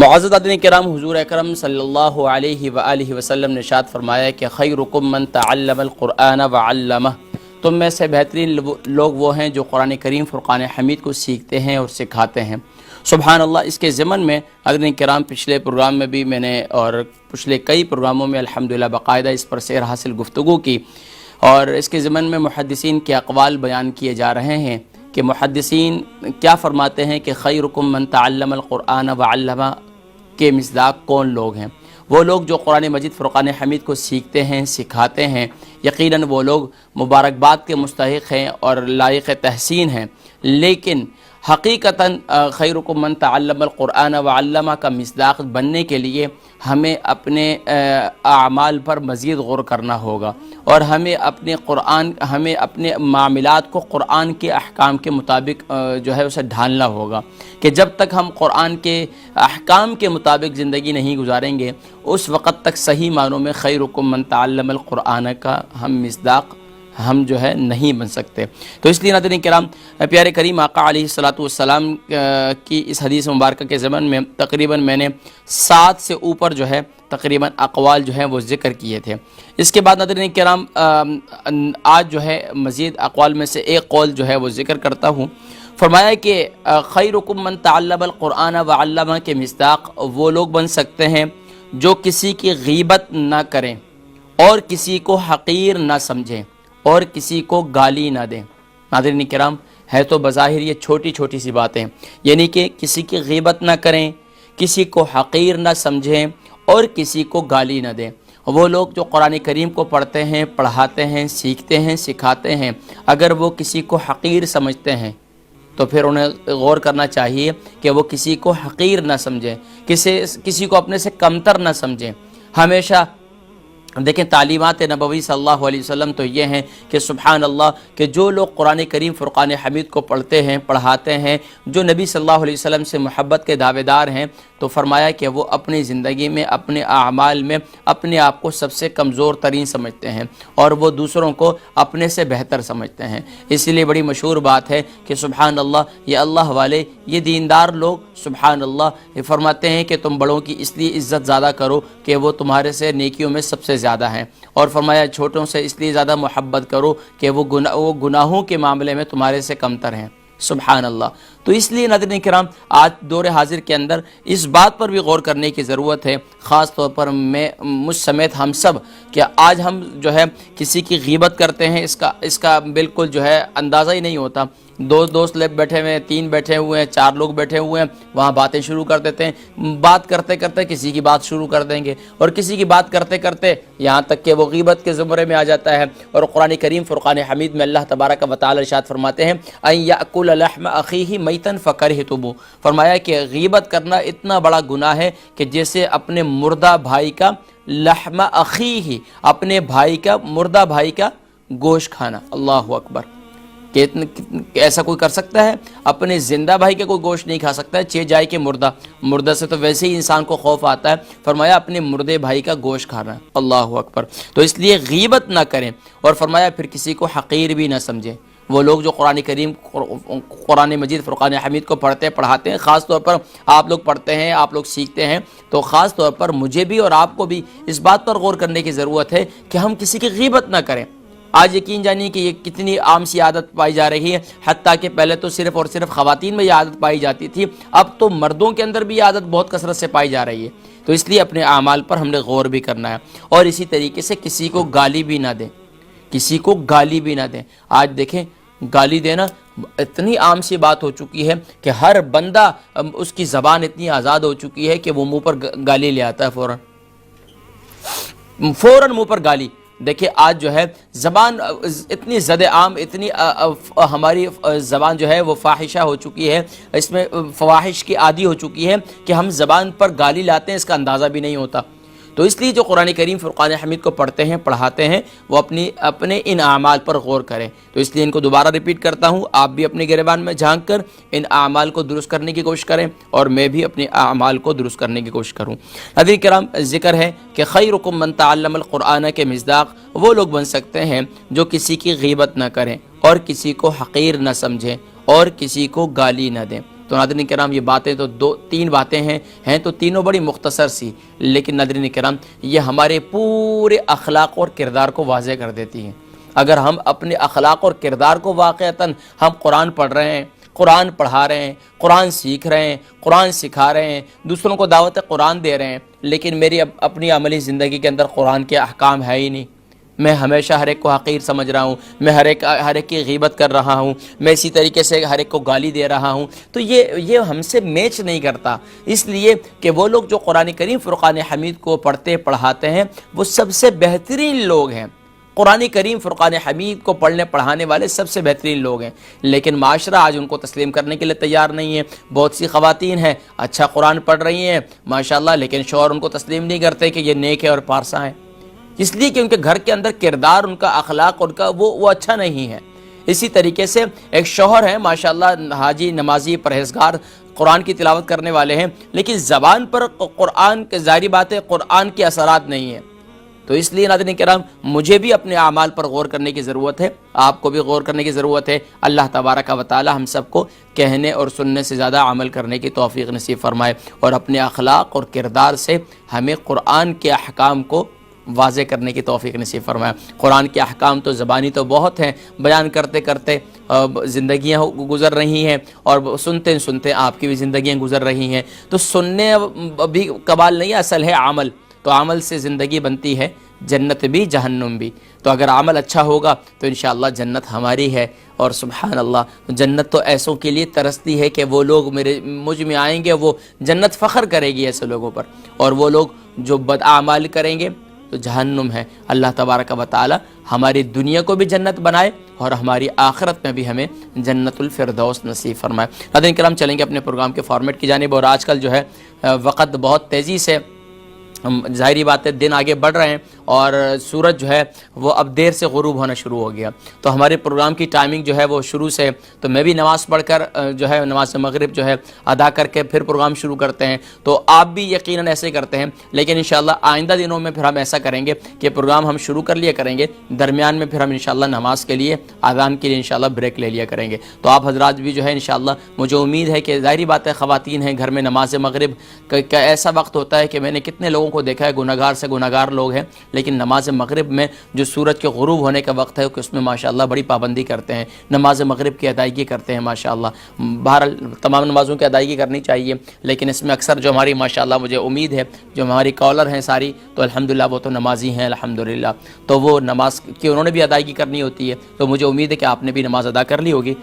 معزز حضرات کرام، حضور اکرم صلی اللہ علیہ وآلہ وسلم نے ارشاد فرمایا کہ خیرکم من تعلم القرآن وعلمہ، تم میں سے بہترین لوگ وہ ہیں جو قرآن کریم فرقان حمید کو سیکھتے ہیں اور سکھاتے ہیں۔ سبحان اللہ۔ اس کے ضمن میں حضرات کرام پچھلے پروگرام میں بھی میں نے اور پچھلے کئی پروگراموں میں الحمدللہ باقاعدہ اس پر سیر حاصل گفتگو کی، اور اس کے ضمن میں محدثین کے اقوال بیان کیے جا رہے ہیں کہ محدثین کیا فرماتے ہیں کہ خیرکم من تعلم القرآن وعلمہ کے مصداق کون لوگ ہیں؟ وہ لوگ جو قرآن مجید فرقان حمید کو سیکھتے ہیں، سکھاتے ہیں۔ یقیناً وہ لوگ مبارکباد کے مستحق ہیں اور لائق تحسین ہیں، لیکن حقیقتاً خیرکم من تعلم القرآن وعلمہ کا مصداق بننے کے لیے ہمیں اپنے اعمال پر مزید غور کرنا ہوگا، اور ہمیں اپنے معاملات کو قرآن کے احکام کے مطابق جو ہے اسے ڈھالنا ہوگا، کہ جب تک ہم قرآن کے احکام کے مطابق زندگی نہیں گزاریں گے اس وقت تک صحیح معنوں میں خیرکم من تعلم القرآن کا ہم مصداق جو ہے نہیں بن سکتے۔ تو اس لیے ناظرین کرام، پیارے کریم آقا علیہ الصلوۃ والسلام کی اس حدیث مبارکہ کے ضمن میں تقریباً میں نے 7 سے اوپر جو ہے تقریباً اقوال جو ہیں وہ ذکر کیے تھے۔ اس کے بعد ناظرین کرام آج جو ہے مزید اقوال میں سے ایک قول جو ہے وہ ذکر کرتا ہوں۔ فرمایا کہ خیرکم من تعلم القرآن وعلمہ کے مصداق وہ لوگ بن سکتے ہیں جو کسی کی غیبت نہ کریں اور کسی کو حقیر نہ سمجھیں اور کسی کو گالی نہ دیں۔ ناظرین کرام، ہے تو بظاہر یہ چھوٹی چھوٹی سی باتیں، یعنی کہ کسی کی غیبت نہ کریں، کسی کو حقیر نہ سمجھیں اور کسی کو گالی نہ دیں۔ وہ لوگ جو قرآن کریم کو پڑھتے ہیں، پڑھاتے ہیں، سیکھتے ہیں، سکھاتے ہیں، اگر وہ کسی کو حقیر سمجھتے ہیں تو پھر انہیں غور کرنا چاہیے کہ وہ کسی کو حقیر نہ سمجھیں، کسی کو اپنے سے کمتر نہ سمجھیں۔ ہمیشہ دیکھیں تعلیمات نبوی صلی اللہ علیہ وسلم تو یہ ہیں کہ سبحان اللہ کہ جو لوگ قرآن کریم فرقان حمید کو پڑھتے ہیں، پڑھاتے ہیں، جو نبی صلی اللہ علیہ وسلم سے محبت کے دعوے دار ہیں، تو فرمایا کہ وہ اپنی زندگی میں، اپنے اعمال میں اپنے آپ کو سب سے کمزور ترین سمجھتے ہیں اور وہ دوسروں کو اپنے سے بہتر سمجھتے ہیں۔ اس لیے بڑی مشہور بات ہے کہ سبحان اللہ، یہ اللہ والے، یہ دیندار لوگ سبحان اللہ یہ فرماتے ہیں کہ تم بڑوں کی اس لیے عزت زیادہ کرو کہ وہ تمہارے سے نیکیوں میں سب سے زیادہ ہیں، اور فرمایا چھوٹوں سے اس لیے زیادہ محبت کرو کہ وہ گناہوں کے معاملے میں تمہارے سے کمتر ہیں۔ سبحان اللہ۔ تو اس لیے ناظرین کرام آج دور حاضر کے اندر اس بات پر بھی غور کرنے کی ضرورت ہے، خاص طور پر مجھ سمیت ہم سب، کہ آج ہم جو ہے کسی کی غیبت کرتے ہیں، اس کا بالکل جو ہے اندازہ ہی نہیں ہوتا۔ 2 دوست بیٹھے ہوئے ہیں، 3 بیٹھے ہوئے ہیں، 4 لوگ بیٹھے ہوئے ہیں، وہاں باتیں شروع کر دیتے ہیں، بات کرتے کرتے کسی کی بات شروع کر دیں گے، اور کسی کی بات کرتے کرتے یہاں تک کہ وہ غیبت کے زمرے میں آ جاتا ہے۔ اور قرآن کریم فرقان حمید میں اللہ تبارک و تعالی ارشاد فرماتے ہیں ان یأکل لحم اخیہ میتا فکرہتموہ، فرمایا کہ غیبت کرنا اتنا بڑا گناہ ہے کہ جیسے اپنے مردہ بھائی کا لحم اخیہ، اپنے بھائی کا، مردہ بھائی کا گوشت کھانا۔ اللہ اکبر! کہ ایسا کوئی کر سکتا ہے؟ اپنے زندہ بھائی کے کوئی گوشت نہیں کھا سکتا ہے، چہ جائے کہ مردہ سے تو ویسے ہی انسان کو خوف آتا ہے، فرمایا اپنے مردے بھائی کا گوشت کھانا۔ اللہ اکبر! تو اس لیے غیبت نہ کریں، اور فرمایا پھر کسی کو حقیر بھی نہ سمجھیں۔ وہ لوگ جو قرآن مجید فرقان حمید کو پڑھتے پڑھاتے ہیں، خاص طور پر آپ لوگ پڑھتے ہیں، آپ لوگ سیکھتے ہیں، تو خاص طور پر مجھے بھی اور آپ کو بھی اس بات پر غور کرنے کی ضرورت ہے کہ ہم کسی کی غیبت نہ کریں۔ آج یقین جانیے کہ یہ کتنی عام سی عادت پائی جا رہی ہے، حتیٰ کہ پہلے تو صرف اور صرف خواتین میں یہ عادت پائی جاتی تھی، اب تو مردوں کے اندر بھی یہ عادت بہت کثرت سے پائی جا رہی ہے۔ تو اس لیے اپنے اعمال پر ہم نے غور بھی کرنا ہے، اور اسی طریقے سے کسی کو گالی بھی نہ دیں، کسی کو گالی بھی نہ دیں۔ آج دیکھیں گالی دینا اتنی عام سی بات ہو چکی ہے کہ ہر بندہ، اس کی زبان اتنی آزاد ہو چکی ہے کہ وہ منہ پر گالی لے آتا ہے، فوراً منہ پر گالی۔ دیکھیں آج جو ہے زبان اتنی زد عام، اتنی ہماری زبان جو ہے وہ فاحشہ ہو چکی ہے، اس میں فواحش کی عادی ہو چکی ہے کہ ہم زبان پر گالی لاتے ہیں، اس کا اندازہ بھی نہیں ہوتا۔ تو اس لیے جو قرآن کریم فرقان حمید کو پڑھتے ہیں، پڑھاتے ہیں، وہ اپنے ان اعمال پر غور کریں۔ تو اس لیے ان کو دوبارہ ریپیٹ کرتا ہوں، آپ بھی اپنے گریبان میں جھانک کر ان اعمال کو درست کرنے کی کوشش کریں، اور میں بھی اپنے اعمال کو درست کرنے کی کوشش کروں۔ حضرات کرام، ذکر ہے کہ خیرکم من تعلم القرآن کے مصداق وہ لوگ بن سکتے ہیں جو کسی کی غیبت نہ کریں اور کسی کو حقیر نہ سمجھیں اور کسی کو گالی نہ دیں۔ تو ناظرین کرام یہ باتیں تو تین باتیں ہیں تو تینوں بڑی مختصر سی، لیکن ناظرین کرام یہ ہمارے پورے اخلاق اور کردار کو واضح کر دیتی ہیں۔ اگر ہم اپنے اخلاق اور کردار کو واقعتاً ہم قرآن پڑھ رہے ہیں، قرآن پڑھا رہے ہیں، قرآن سیکھ رہے ہیں، قرآن سکھا رہے ہیں، دوسروں کو دعوت قرآن دے رہے ہیں، لیکن میری اپنی عملی زندگی کے اندر قرآن کے احکام ہے ہی نہیں، میں ہمیشہ ہر ایک کو حقیر سمجھ رہا ہوں، میں ہر ایک کی غیبت کر رہا ہوں، میں اسی طریقے سے ہر ایک کو گالی دے رہا ہوں، تو یہ ہم سے میچ نہیں کرتا۔ اس لیے کہ وہ لوگ جو قرآن کریم فرقان حمید کو پڑھتے پڑھاتے ہیں وہ سب سے بہترین لوگ ہیں، قرآن کریم فرقان حمید کو پڑھنے پڑھانے والے سب سے بہترین لوگ ہیں، لیکن معاشرہ آج ان کو تسلیم کرنے کے لیے تیار نہیں ہے۔ بہت سی خواتین ہیں اچھا قرآن پڑھ رہی ہیں ماشاءاللہ، لیکن شوہر ان کو تسلیم نہیں کرتے کہ یہ نیک ہے اور پارسا ہیں، اس لیے کہ ان کے گھر کے اندر کردار، ان کا اخلاق، ان کا وہ اچھا نہیں ہے۔ اسی طریقے سے ایک شوہر ہے ماشاءاللہ حاجی، نمازی، پرہیزگار، قرآن کی تلاوت کرنے والے ہیں، لیکن زبان پر قرآن کے ظاہری بات ہے قرآن کے اثرات نہیں ہیں۔ تو اس لیے ناظرین کرام مجھے بھی اپنے اعمال پر غور کرنے کی ضرورت ہے، آپ کو بھی غور کرنے کی ضرورت ہے۔ اللہ تبارک و تعالی ہم سب کو کہنے اور سننے سے زیادہ عمل کرنے کی توفیق نصیب فرمائے، اور اپنے اخلاق اور کردار سے ہمیں قرآن کے احکام کو واضح کرنے کی توفیق نصیب فرمائے۔ قرآن کے احکام تو زبانی تو بہت ہیں، بیان کرتے کرتے زندگیاں گزر رہی ہیں، اور سنتے سنتے آپ کی بھی زندگیاں گزر رہی ہیں، تو سننے بھی کمال نہیں، اصل ہے عمل، تو عمل سے زندگی بنتی ہے، جنت بھی جہنم بھی۔ تو اگر عمل اچھا ہوگا تو انشاءاللہ جنت ہماری ہے، اور سبحان اللہ جنت تو ایسوں کے لیے ترستی ہے کہ وہ لوگ مجھ میں آئیں گے، وہ جنت فخر کرے گی ایسے لوگوں پر، اور وہ لوگ جو بد اعمال کریں گے تو جہنم ہے۔ اللہ تبارک و تعالی ہماری دنیا کو بھی جنت بنائے اور ہماری آخرت میں بھی ہمیں جنت الفردوس نصیب فرمائے۔ ناظرین کرام چلیں گے اپنے پروگرام کے فارمیٹ کی جانب، اور آج کل جو ہے وقت بہت تیزی سے، ظاہری بات ہے دن آگے بڑھ رہے ہیں، اور سورج جو ہے وہ اب دیر سے غروب ہونا شروع ہو گیا، تو ہمارے پروگرام کی ٹائمنگ جو ہے وہ شروع سے، تو میں بھی نماز پڑھ کر جو ہے نماز مغرب جو ہے ادا کر کے پھر پروگرام شروع کرتے ہیں، تو آپ بھی یقیناً ایسے کرتے ہیں، لیکن انشاءاللہ آئندہ دنوں میں پھر ہم ایسا کریں گے کہ پروگرام ہم شروع کر لیا کریں گے، درمیان میں پھر ہم انشاءاللہ نماز کے لیے، اذان کے لیے انشاءاللہ بریک لے لیا کریں گے۔ تو آپ حضرات بھی جو ہے انشاءاللہ، مجھے امید ہے کہ ظاہری بات ہے خواتین ہیں گھر میں، نماز مغرب کا ایسا وقت ہوتا ہے کہ میں نے کتنے لوگوں کو دیکھا ہے، گنہگار سے گنہگار لوگ ہیں، لیکن نماز مغرب میں جو سورج کے غروب ہونے کا وقت ہے کہ اس میں ماشاءاللہ بڑی پابندی کرتے ہیں، نماز مغرب کی ادائیگی کرتے ہیں ماشاءاللہ۔ بہرحال تمام نمازوں کی ادائیگی کرنی چاہیے، لیکن اس میں اکثر جو ہماری ماشاءاللہ مجھے امید ہے جو ہماری کالر ہیں ساری، تو الحمدللہ وہ تو نمازی ہیں الحمدللہ، تو وہ نماز کی انہوں نے بھی ادائیگی کرنی ہوتی ہے، تو مجھے امید ہے کہ آپ نے بھی نماز ادا کر لی ہوگی۔